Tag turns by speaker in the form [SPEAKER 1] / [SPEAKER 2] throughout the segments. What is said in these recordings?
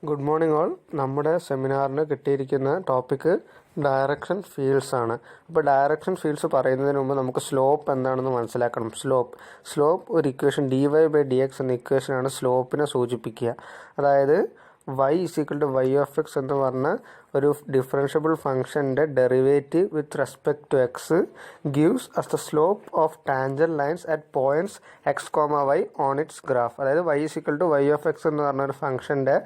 [SPEAKER 1] Good morning all. നമ്മുടെ സെമിനാറിന് കിട്ടിയിരിക്കുന്ന topic direction fields ആണ്. അപ്പോൾ ഡയറക്ഷൻ ഫീൽഡ്സ് പറയുന്നതിന് മുമ്പ് നമുക്ക് സ്ലോപ്പ് എന്താണെന്ന് മനസ്സിലാക്കണം. സ്ലോപ്പ് ഒരു ഇക്വേഷൻ dy/dx എന്ന ഇക്വേഷനാണ് സ്ലോപ്പിനെ സൂചിപ്പിക്കുക. അതായത് y = y(x) എന്ന് പറഞ്ഞ ഒരു ഡിഫറൻഷ്യബിൾ ഫംഗ്ഷൻ്റെ derivative with respect to x gives us the slope of tangent lines at points x, y on its graph. അതായത് y = y(x) എന്ന് പറഞ്ഞ ഒരു ഫംഗ്ഷൻ്റെ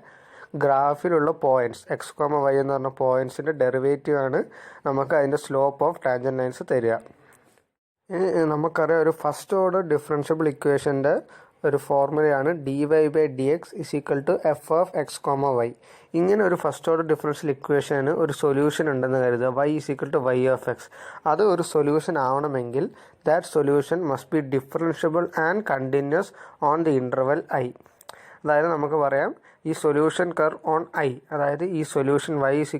[SPEAKER 1] ഗ്രാഫിലുള്ള പോയിൻറ്റ്സ് x, y എന്ന് പറഞ്ഞ പോയിൻറ്റ്സിൻ്റെ ഡെറിവേറ്റീവ് ആണ് നമുക്ക് അതിൻ്റെ സ്ലോപ്പ് ഓഫ് ടാൻജൻ ലൈൻസ് തരിക. നമുക്കറിയാം, ഒരു ഫസ്റ്റ് ഓർഡർ ഡിഫറൻഷ്യബിൾ ഇക്വേഷൻ്റെ ഒരു ഫോർമുലയാണ് dy/dx = f(x, y). ഇങ്ങനെ ഒരു ഫസ്റ്റ് ഓർഡർ ഡിഫറൻഷ്യൽ ഇക്വേഷന് ഒരു സൊല്യൂഷൻ ഉണ്ടെന്ന് കരുതുക, y = y(x). അത് ഒരു സൊല്യൂഷൻ ആവണമെങ്കിൽ that solution must be differentiable and continuous on the interval i. അതായത് നമുക്ക് പറയാം, ഈ സൊല്യൂഷൻ കർവ് ഓൺ i, അതായത് ഈ സൊല്യൂഷൻ y =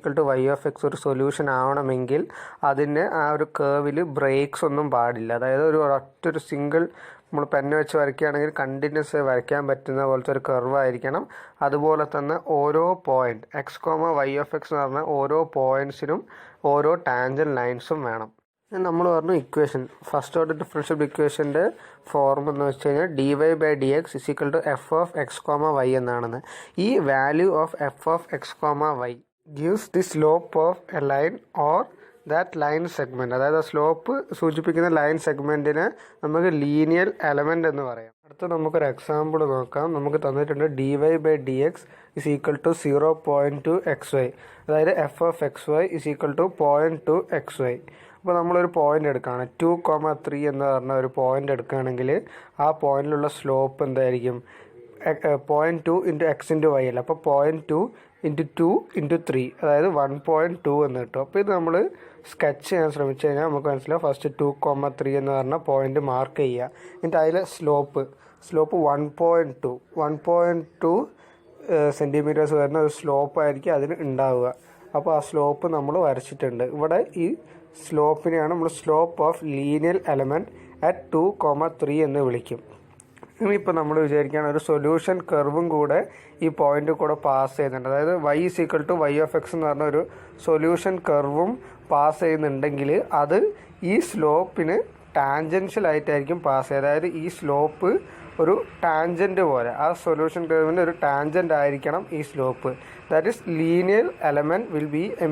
[SPEAKER 1] y(x) ഒരു സൊല്യൂഷൻ ആവണമെങ്കിൽ അതിന് ആ ഒരു കേർവിൽ ബ്രേക്സ് ഒന്നും പാടില്ല. അതായത് ഒറ്റൊരു സിംഗിൾ നമ്മൾ പെന്ന് വെച്ച് വരയ്ക്കുകയാണെങ്കിൽ കണ്ടിന്യൂസ് വരയ്ക്കാൻ പറ്റുന്ന പോലത്തെ ഒരു കർവ് ആയിരിക്കണം. അതുപോലെ തന്നെ ഓരോ പോയിന്റ് x, y(x) എന്ന് പറഞ്ഞാൽ ഓരോ പോയിന്റ്സിനും ഓരോ ടാൻജൻ ലൈൻസും വേണം. നമ്മൾ പറഞ്ഞു ഇക്വേഷൻ, ഫസ്റ്റ് ഓർഡർ ഡിഫറൻഷ്യൽ ഇക്വേഷൻ്റെ ഫോർം എന്ന് വെച്ച് കഴിഞ്ഞാൽ dy/dx = f(x, y) എന്നാണെന്ന്. ഈ value of f(x, y) gives the slope of a line or that line segment. അതായത് സ്ലോപ്പ് സൂചിപ്പിക്കുന്ന ലൈൻ സെഗ്മെൻറ്റിനെ നമുക്ക് ലീനിയർ എലമെൻ്റ് എന്ന് പറയാം. അടുത്ത നമുക്കൊരു എക്സാമ്പിൾ നോക്കാം. നമുക്ക് തന്നിട്ടുണ്ട് dy/dx = 0.2xy. അതായത് f(xy) = 0.2xy. അപ്പോൾ നമ്മളൊരു പോയിന്റ് എടുക്കുകയാണ്, 2,3 എന്ന് പറഞ്ഞ ഒരു പോയിന്റ് എടുക്കുകയാണെങ്കിൽ ആ പോയിന്റിലുള്ള സ്ലോപ്പ് എന്തായിരിക്കും? 0.2 × x × y അല്ല, അപ്പോൾ 0.2 × 2 × 3, അതായത് 1.2 എന്ന് കിട്ടും. അപ്പോൾ ഇത് നമ്മൾ സ്കെച്ച് ചെയ്യാൻ ശ്രമിച്ചു കഴിഞ്ഞാൽ നമുക്ക് മനസ്സിലാവും. ഫസ്റ്റ് 2,3 എന്ന് പറഞ്ഞ പോയിന്റ് മാർക്ക് ചെയ്യുക. എന്നിട്ട് അതിലെ സ്ലോപ്പ് 1.2 സെൻറ്റിമീറ്റേഴ്സ് വരുന്ന ഒരു സ്ലോപ്പ് ആയിരിക്കും അതിന് ഉണ്ടാവുക. അപ്പോൾ ആ സ്ലോപ്പ് നമ്മൾ വരച്ചിട്ടുണ്ട്. ഇവിടെ ഈ സ്ലോപ്പിനെയാണ് നമ്മൾ slope of linear element at 2,3 എന്ന് വിളിക്കും. ഇനിയിപ്പോൾ നമ്മൾ വിചാരിക്കുകയാണ് ഒരു സൊല്യൂഷൻ കർവും കൂടെ ഈ പോയിന്റ് കൂടെ പാസ് ചെയ്യുന്നുണ്ട്. അതായത് y = y(x) എന്ന് പറഞ്ഞ ഒരു സൊല്യൂഷൻ കർവും പാസ് ചെയ്യുന്നുണ്ടെങ്കിൽ അത് ഈ സ്ലോപ്പിന് ടാൻജൻഷ്യൽ ആയിട്ടായിരിക്കും പാസ് ചെയ്യുക. അതായത് ഈ സ്ലോപ്പ് ഒരു ടാൻജൻറ്റ് പോലെ, ആ സൊല്യൂഷൻ കർവിൻ്റെ ഒരു ടാൻജൻ്റ് ആയിരിക്കണം ഈ slope. That is linear element will be A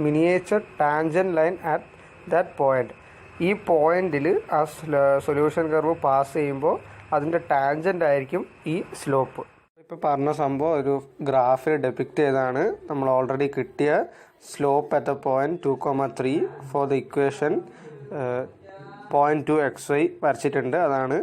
[SPEAKER 1] miniature tangent line at that point. ഈ പോയിന്റിൽ ആ സൊല്യൂഷൻ കർവ് പാസ് ചെയ്യുമ്പോൾ അതിൻ്റെ ടാൻജൻ്റ് ആയിരിക്കും ഈ സ്ലോപ്പ്. ഇപ്പോൾ പറഞ്ഞ സംഭവം ഒരു ഗ്രാഫിൽ ഡെപിക്റ്റ് ചെയ്താണ്. നമ്മൾ ഓൾറെഡി കിട്ടിയ slope at the point 2,3 for the equation 0.2xy വരച്ചിട്ടുണ്ട്. അതാണ്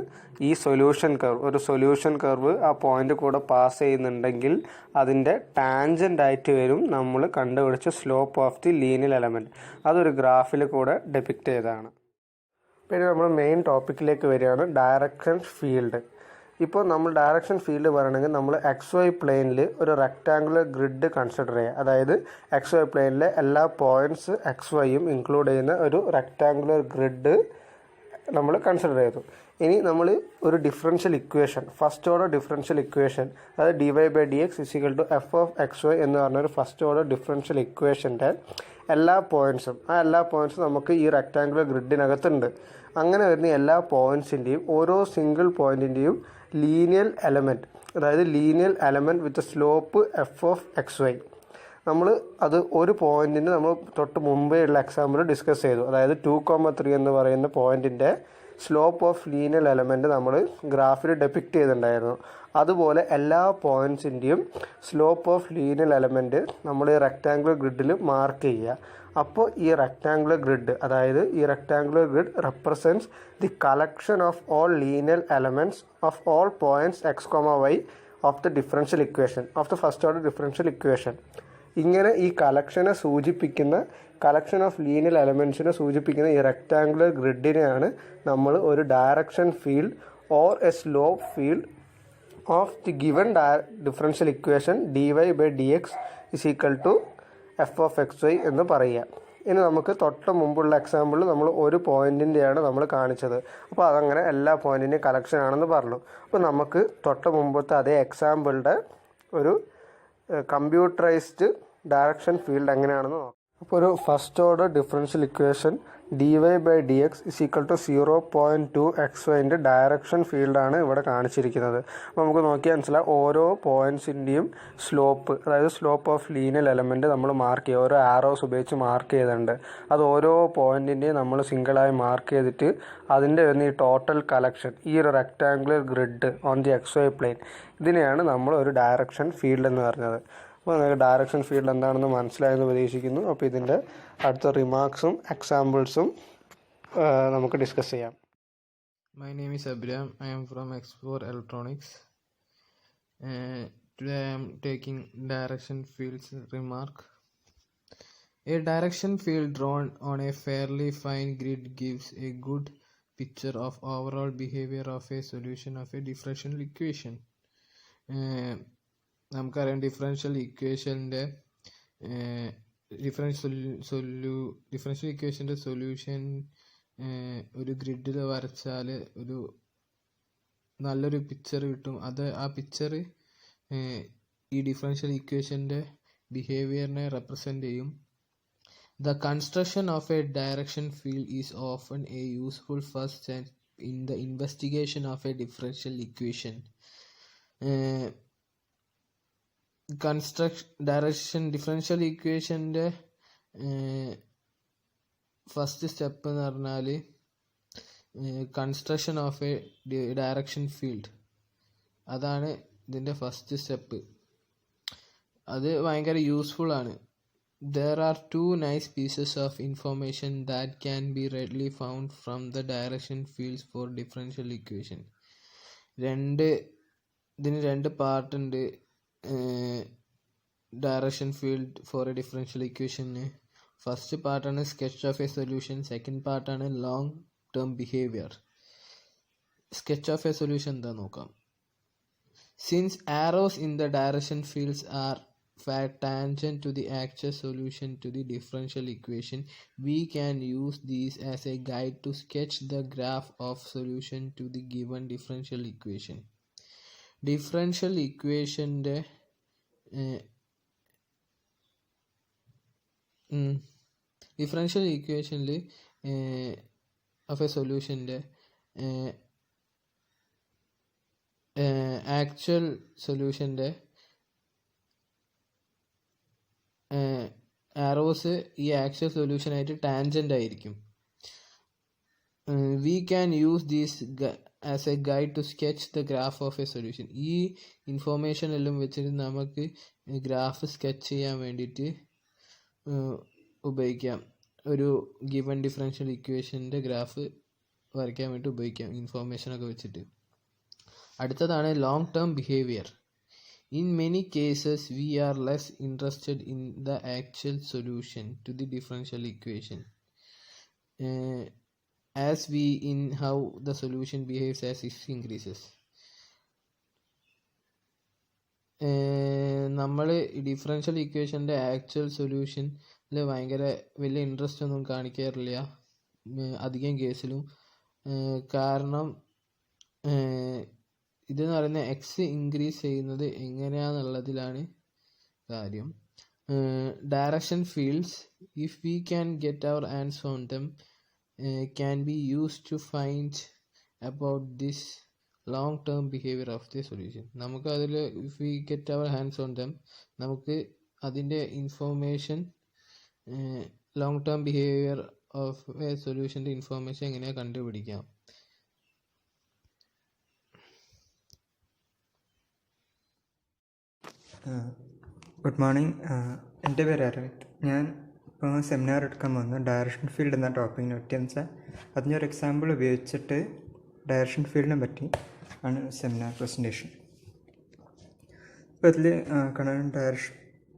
[SPEAKER 1] ഈ സൊല്യൂഷൻ കർവ്. ഒരു സൊല്യൂഷൻ കർവ് ആ പോയിന്റ് കൂടെ പാസ് ചെയ്യുന്നുണ്ടെങ്കിൽ അതിൻ്റെ ടാൻജൻ്റ് ആയിട്ട് വരും നമ്മൾ കണ്ടുപിടിച്ച slope of the linear element. അതൊരു ഗ്രാഫിൽ കൂടെ ഡെപിക്റ്റ് ചെയ്തതാണ്. പിന്നെ നമ്മൾ മെയിൻ ടോപ്പിക്കിലേക്ക് വരികയാണ്, ഡയറക്ഷൻ ഫീൽഡ്. ഇപ്പോൾ നമ്മൾ ഡയറക്ഷൻ ഫീൽഡ് പറയണമെങ്കിൽ നമ്മൾ XY പ്ലെയിനിൽ ഒരു റെക്റ്റാങ്കുലർ ഗ്രിഡ് കൺസിഡർ ചെയ്യുക. അതായത് XY പ്ലെയിനിലെ എല്ലാ പോയിൻറ്റ്സ് XYയും ഇൻക്ലൂഡ് ചെയ്യുന്ന ഒരു റെക്റ്റാങ്കുലർ ഗ്രിഡ് നമ്മൾ കൺസിഡർ ചെയ്തു. ഇനി നമ്മൾ ഒരു differential equation, first order differential equation, അതായത് dy/dx = f(xy) എന്ന് പറഞ്ഞൊരു ഫസ്റ്റ് ഓർഡർ ഡിഫറൻഷ്യൽ ഇക്വേഷൻ്റെ എല്ലാ പോയിൻറ്റ്സും നമുക്ക് ഈ റെക്റ്റാങ്കുലർ ഗ്രിഡിനകത്തുണ്ട്. അങ്ങനെ വരുന്ന എല്ലാ പോയിൻറ്റ്സിൻ്റെയും ഓരോ സിംഗിൾ പോയിൻറ്റിൻ്റെയും ലീനിയർ എലമെൻറ്റ്, അതായത് ലീനിയർ എലമെൻറ്റ് വിത്ത് സ്ലോപ്പ് f(xy). നമ്മൾ അത് ഒരു പോയിന്റിന് നമ്മൾ തൊട്ട് മുമ്പേ ഉള്ള എക്സാമ്പിൾ ഡിസ്കസ് ചെയ്തു. അതായത് 2,3 എന്ന് പറയുന്ന പോയിന്റിൻ്റെ സ്ലോപ്പ് ഓഫ് ലീനിയർ എലമെൻറ്റ് നമ്മൾ ഗ്രാഫിൽ ഡെപിക്റ്റ് ചെയ്തിട്ടുണ്ടായിരുന്നു. അതുപോലെ എല്ലാ പോയിൻറ്റ്സിൻ്റെയും സ്ലോപ്പ് ഓഫ് ലീനിയർ എലമെൻറ്റ് നമ്മൾ ഈ റെക്റ്റാങ്കുലർ ഗ്രിഡിൽ മാർക്ക് ചെയ്യുക. അപ്പോൾ ഈ റെക്റ്റാങ്കുലർ ഗ്രിഡ്, അതായത് ഈ rectangular grid represents the collection of all linear elements of all points x, y of the differential equation, of the first order differential equation. ഇങ്ങനെ ഈ കളക്ഷൻ ഓഫ് ലീനിയർ എലമെൻറ്റ്സിനെ സൂചിപ്പിക്കുന്ന ഈ റെക്റ്റാങ്കുലർ ഗ്രിഡിനെയാണ് നമ്മൾ ഒരു direction field or A slope field of the given differential equation dy/dx = f(xy) എന്ന് പറയുക. ഇനി നമുക്ക് തൊട്ട് മുമ്പുള്ള എക്സാമ്പിളിൽ നമ്മൾ ഒരു പോയിൻറ്റിൻ്റെയാണ് നമ്മൾ കാണിച്ചത്. അപ്പോൾ അതങ്ങനെ എല്ലാ പോയിൻറ്റിൻ്റെയും കളക്ഷൻ ആണെന്ന് പറഞ്ഞു. അപ്പോൾ നമുക്ക് തൊട്ട് മുമ്പത്തെ അതേ എക്സാമ്പിളുടെ ഒരു കമ്പ്യൂട്ടറൈസ്ഡ് ഡയറക്ഷൻ ഫീൽഡ് എങ്ങനെയാണെന്ന് നോക്കാം. അപ്പോൾ ഒരു first order differential equation dy/dx is equal to 0.2xyൻ്റെ ഡയറക്ഷൻ ഫീൽഡാണ് ഇവിടെ കാണിച്ചിരിക്കുന്നത്. അപ്പോൾ നമുക്ക് നോക്കിയാൽ മനസ്സിലാവും ഓരോ പോയിൻറ്റ്സിൻ്റെയും സ്ലോപ്പ്, അതായത് സ്ലോപ്പ് ഓഫ് ലീനിയർ എലമെൻറ്റ് നമ്മൾ മാർക്ക് ചെയ്യുക, ഓരോ ആരോസ് ഉപയോഗിച്ച് മാർക്ക് ചെയ്തിട്ടുണ്ട്. അത് ഓരോ പോയിൻറ്റിൻ്റെയും നമ്മൾ സിംഗിളായി മാർക്ക് ചെയ്തിട്ട് അതിൻ്റെ വരുന്ന ഈ ടോട്ടൽ കളക്ഷൻ, ഈ ഒരു rectangular grid on the XY plane, ഇതിനെയാണ് നമ്മൾ ഒരു ഡയറക്ഷൻ ഫീൽഡ് എന്ന് പറഞ്ഞത്. അപ്പോൾ നിങ്ങൾക്ക് ഡയറക്ഷൻ ഫീൽഡ് എന്താണെന്ന് മനസ്സിലായെന്ന് പ്രതീക്ഷിക്കുന്നു. അപ്പോൾ ഇതിൻ്റെ അടുത്ത റിമാർക്സും എക്സാമ്പിൾസും നമുക്ക് ഡിസ്കസ് ചെയ്യാം.
[SPEAKER 2] My name is Abraham. I am from Explore Electronics. Today I am taking direction fields remark. A direction field drawn on a fairly fine grid gives a good picture of overall behavior of a solution of a differential equation. നമുക്കറിയാം differential ഇക്വേഷൻ്റെ differential ഇക്വേഷൻ്റെ solution ഒരു ഗ്രിഡിൽ വരച്ചാൽ ഒരു നല്ലൊരു picture കിട്ടും. ആ picture ഈ differential ഇക്വേഷൻ്റെ ബിഹേവിയറിനെ represent ചെയ്യും. The construction of a direction field is often a useful first step in the investigation of a differential equation. Differential ഇക്വേഷൻ്റെ ഫസ്റ്റ് സ്റ്റെപ്പ് എന്ന് പറഞ്ഞാൽ construction of a direction field, അതാണ് ഇതിൻ്റെ first step. അത് ഭയങ്കര useful ആണ്. There are two nice pieces of information that can be readily found from the direction fields for differential equation. ഇതിന് രണ്ട് പാർട്ട് ഉണ്ട് direction field for a differential ഇക്വേഷന്. First പാർട്ടാണ് sketch of a solution, second പാർട്ടാണ് long term behaviour. Sketch of a solution എന്താ നോക്കാം. Since arrows in the direction fields are tangent to the actual solution to the differential equation, we can use these as a guide to sketch the graph of solution to the given differential equation. Differential equationന്റെ differential ഇക്വേഷനിൽ of a സൊല്യൂഷൻ്റെ actual സൊല്യൂഷൻ്റെ arrows ഈ actual സൊല്യൂഷനായിട്ട് tangent ആയിരിക്കും. We can use these as a guide to sketch the graph of a solution. ഈ information എല്ലാം വെച്ചിട്ട് നമുക്ക് ഗ്രാഫ് സ്കെച്ച് ചെയ്യാൻ വേണ്ടിയിട്ട് ഉപയോഗിക്കാം. ഒരു ഗിവൺ ഡിഫറൻഷ്യൽ ഇക്വേഷൻ്റെ ഗ്രാഫ് വരയ്ക്കാൻ വേണ്ടി ഉപയോഗിക്കാം ഇൻഫോർമേഷനൊക്കെ വെച്ചിട്ട്. അടുത്തതാണ് long term behaviour. In many cases, we are less interested in the actual solution to the differential equation as we in how the solution behaves as it increases. നമ്മൾ differential ഇക്വേഷൻ്റെ actual സൊല്യൂഷനിൽ ഭയങ്കര വലിയ interest ഒന്നും കാണിക്കാറില്ല അധികം കേസിലും. കാരണം ഇതെന്ന് പറയുന്നത് എക്സ് ഇൻക്രീസ് ചെയ്യുന്നത് എങ്ങനെയാണെന്നുള്ളതിലാണ് കാര്യം. Direction fields, if we can get our hands on them, can be use to find about this long term behaviour of the solution. നമുക്ക് അതിൽ if we get our hands on them, നമുക്ക് അതിൻ്റെ information, long term behaviour of a സൊല്യൂഷൻ്റെ information എങ്ങനെയാണ് കണ്ടുപിടിക്കാം.
[SPEAKER 3] Good morning. എൻ്റെ പേര് അരവിന്ദ്. ഞാൻ ഇപ്പോൾ സെമിനാർ എടുക്കാൻ പോകുന്നത് ഡയറക്ഷൻ ഫീൽഡ് എന്ന ടോപ്പിക്കിനെ പറ്റിയെന്ന് വെച്ചാൽ അതിനൊരു എക്സാമ്പിൾ ഉപയോഗിച്ചിട്ട് ഡയറക്ഷൻ ഫീൽഡിനെ പറ്റി ആണ് സെമിനാർ പ്രസൻറ്റേഷൻ. ഇപ്പോൾ അതിൽ കാണാൻ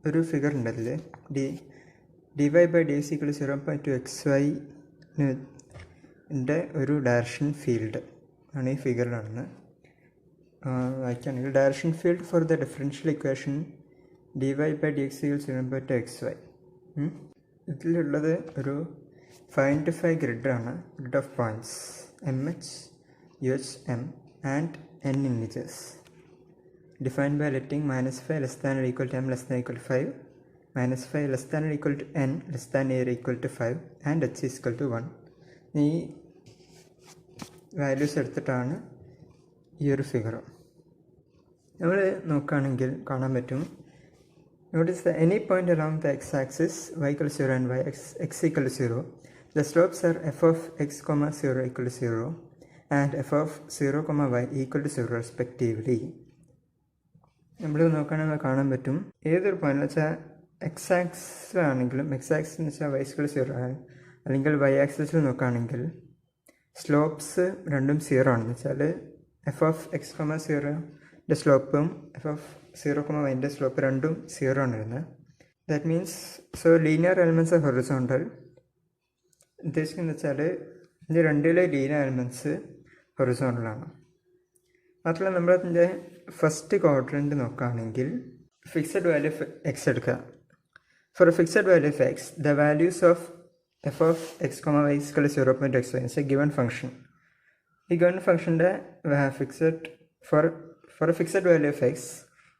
[SPEAKER 3] ഒരു ഫിഗർ ഉണ്ട്. അതിൽ dy/dx = 0.2xy ഒരു ഡയറക്ഷൻ ഫീൽഡ് ആണ് ഈ ഫിഗർ കാണുന്നത്. വായിക്കുകയാണെങ്കിൽ direction field for the differential equation dy/dx = 0.2xy. ഇതിലുള്ളത് ഒരു 5 ഗ്രിഡാണ്. Grid of points MH, UH, M and N integers. defined by letting minus 5 less than or equal to m less than or equal to 5, minus 5 less than or equal to n less than or equal to 5, and h is equal to 1. ഈ values എടുത്തിട്ടാണ് ഈ ഒരു figure നമ്മൾ നോക്കുകയാണെങ്കിൽ കാണാൻ പറ്റും. Notice that any point along the x-axis y equal to 0 and x equal to 0, the slopes are f of x comma 0 equal to 0 and f of 0 comma y equal to 0 respectively. നമ്മൾ നോക്കുകയാണെങ്കിൽ കാണാൻ പറ്റും ഏതൊരു point വെച്ചാൽ X ആക്സിലാണെങ്കിലും X axis എന്ന് വെച്ചാൽ y equal to 0 ആണ്, അല്ലെങ്കിൽ y ആക്സിസിൽ നോക്കുകയാണെങ്കിൽ സ്ലോപ്സ് രണ്ടും 0 ആണെന്ന് വെച്ചാൽ എഫ് ഓഫ് എക്സ് കോമ 0ൻ്റെ സ്ലോപ്പും എഫ് ഓഫ് 0 കോമ വൈൻ്റെ സ്ലോപ്പ് രണ്ടും 0 ആണ് വരുന്നത്. That means so linear elements of horizontal ഉദ്ദേശിക്കുന്നത് വെച്ചാൽ ഇതിൻ്റെ രണ്ടിലെ ലീനിയർ എലിമെൻറ്റ്സ് ഹൊറിസോണ്ടലാണ്. മാത്രമല്ല നമ്മളതിൻ്റെ ഫസ്റ്റ് ക്വാഡ്രൻറ്റ് നോക്കുകയാണെങ്കിൽ ഫിക്സഡ് വാല്യൂ ഓഫ് എക്സ് എടുക്കുക. For a fixed value of x the values of f of x comma y equal to 0.xy is a given function. ഈ ഗിവൺ ഫംഗ്ഷൻ്റെ for a fixed value of x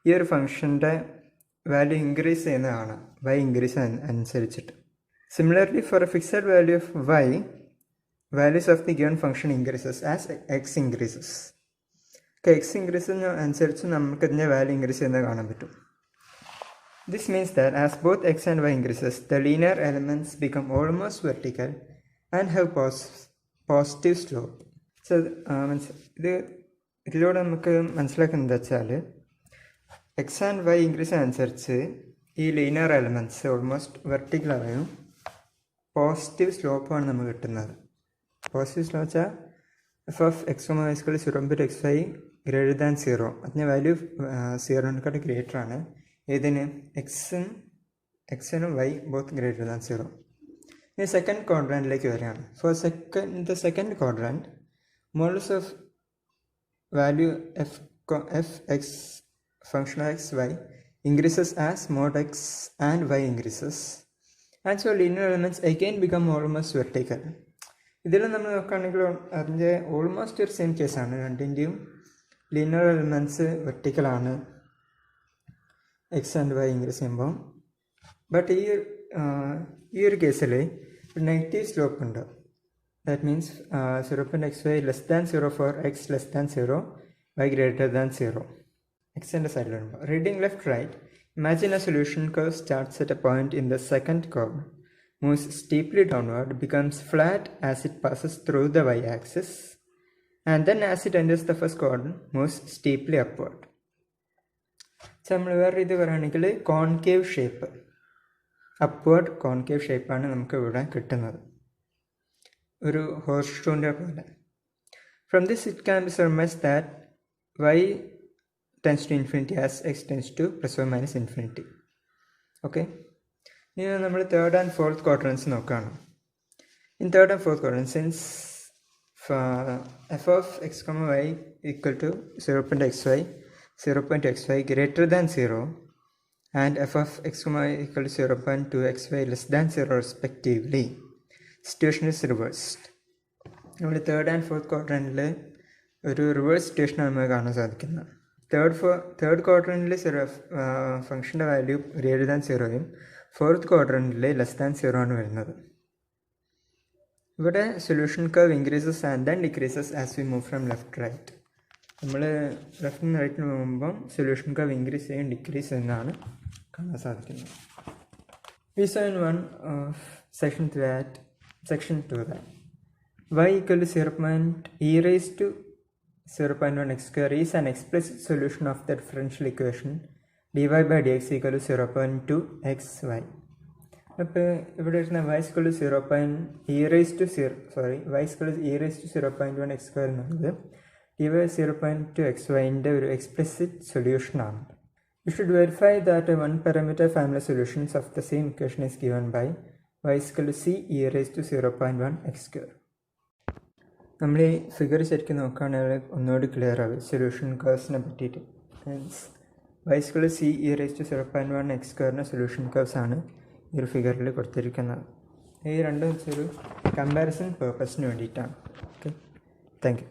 [SPEAKER 3] ഈ ഒരു ഫംഗ്ഷൻ്റെ value increase ചെയ്യുന്നതാണ് y increase അനുസരിച്ചിട്ട്. Similarly for a fixed value of y values of the given function increases as x increases. X increase അനുസരിച്ച് നമുക്ക് ഇതിൻ്റെ വാല്യൂ ഇൻക്രീസ് ചെയ്യുന്നത് കാണാൻ പറ്റും. This means that as both x and y increases, the linear elements become almost vertical and have positive slope. So, ഇതിലൂടെ നമുക്ക് മനസ്സിലാക്കുന്നത് വെച്ചാൽ എക്സ് ആൻഡ് വൈ ഇൻക്രീസ് അനുസരിച്ച് ഈ ലീനിയർ എലമെൻറ്റ്സ് ഓൾമോസ്റ്റ് വെർട്ടിക്കലായും പോസിറ്റീവ് സ്ലോപ്പാണ് നമുക്ക് കിട്ടുന്നത്. പോസിറ്റീവ് സ്ലോപ്പ് വെച്ചാൽ f of x comma y equal to 0.xy greater than 0, അതിൻ്റെ വാല്യൂ 0നെക്കാട്ട് ഗ്രേറ്റർ ആണ്. ഇതിന് എക്സിനും വൈ ബോത്ത് ഗ്രേറ്റർ ദാൻ 0. ഇനി സെക്കൻഡ് ക്വാഡ്രൻറ്റിലേക്ക് വരികയാണ്. For the second quadrant models of value f x function of x y increases as mod x and y increases, and so linear elements again become almost vertical. ഇതിൽ നമ്മൾ നോക്കുകയാണെങ്കിൽ അതിൻ്റെ almost ഒരു same കേസാണ്. രണ്ടിൻ്റെയും linear elements വെർട്ടിക്കലാണ് x and y increase ചെയ്യുമ്പോൾ. But ഈ ഒരു കേസിൽ നെഗറ്റീവ് സ്ലോപ്പ് ഉണ്ട്. That means 0.xy less than 0 for x less than 0, y greater than 0. എക്സിൻ്റെ സൈഡിൽ വരുമ്പോൾ reading left right, imagine a solution curve starts at a point in the second curve, moves steeply downward, becomes flat as it passes through the y-axis, and then as it enters the first quadrant, moves steeply upward. So, നമ്മൾ വേറെ ഇത് പറയുകയാണെങ്കിൽ concave shape, upward concave ഷേപ്പാണ് നമുക്ക് ഇവിടെ കിട്ടുന്നത്, ഒരു horse ഷൂവിൻ്റെ പോലെ. From this it can be surmised that y tends to infinity as x tends to plus or minus infinity. Okay. ഇനി നമ്മൾ തേർഡ് ആൻഡ് ഫോർത്ത് ക്വാഡ്രൻസ് നോക്കുകയാണ്. In third and fourth quadrants since f of x comma y equal to 0.xy greater than 0 and f of x comma y equal to 0.2xy less than 0 respectively, situation is reversed. നമ്മൾ third and fourth ക്വാഡ്രൻറ്റിൽ ഒരു reverse സിറ്റുവേഷനാണ് നമുക്ക് കാണാൻ സാധിക്കുന്നത്. Third ക്വാഡ്രൻറ്റിൽ ഫംഗ്ഷൻ്റെ value greater than 0യും ഫോർത്ത് ക്വാഡ്രൻറ്റിൽ ലെസ് ദാൻ 0 ആണ് വരുന്നത്. ഇവിടെ solution curve increases and then decreases as we move from left right. നമ്മൾ ലെഫ്റ്റ് നിന്ന് റൈറ്റിന് പോകുമ്പം സൊല്യൂഷൻ കർവ് ഇൻക്രീസ് ചെയ്യും ഡിക്രീസ് എന്നാണ് കാണാൻ സാധിക്കുന്നത്. We saw in one section 2 that y equal to 0.e raised to 0.1 x square is an explicit solution of the differential equation dy by dx equal to 0.2 xy. അപ്പോൾ ഇവിടെ വരുന്ന y equal to 0.e raised to 0.1 x square എന്നുള്ളത് dy 0.2 xyൻ്റെ ഒരു explicit സൊല്യൂഷനാണ്. You should verify that a one parameter family solutions of the same equation is given by y equal to c e raised to 0.1 x square. നമ്മൾ ഈ figure ശരിക്കും നോക്കുകയാണെങ്കിൽ ഒന്നുകൂടി clear ആവും solution കർവ്സിനെ പറ്റിയിട്ട്. Means y equal to c e raised to 0.1 x square solution curves ആണ് ഈ ഒരു ഫിഗറിൽ കൊടുത്തിരിക്കുന്നത്. ഈ രണ്ടും വെച്ചൊരു കമ്പാരിസൺ പേർപ്പസിന് വേണ്ടിയിട്ടാണ്. Okay, thank you.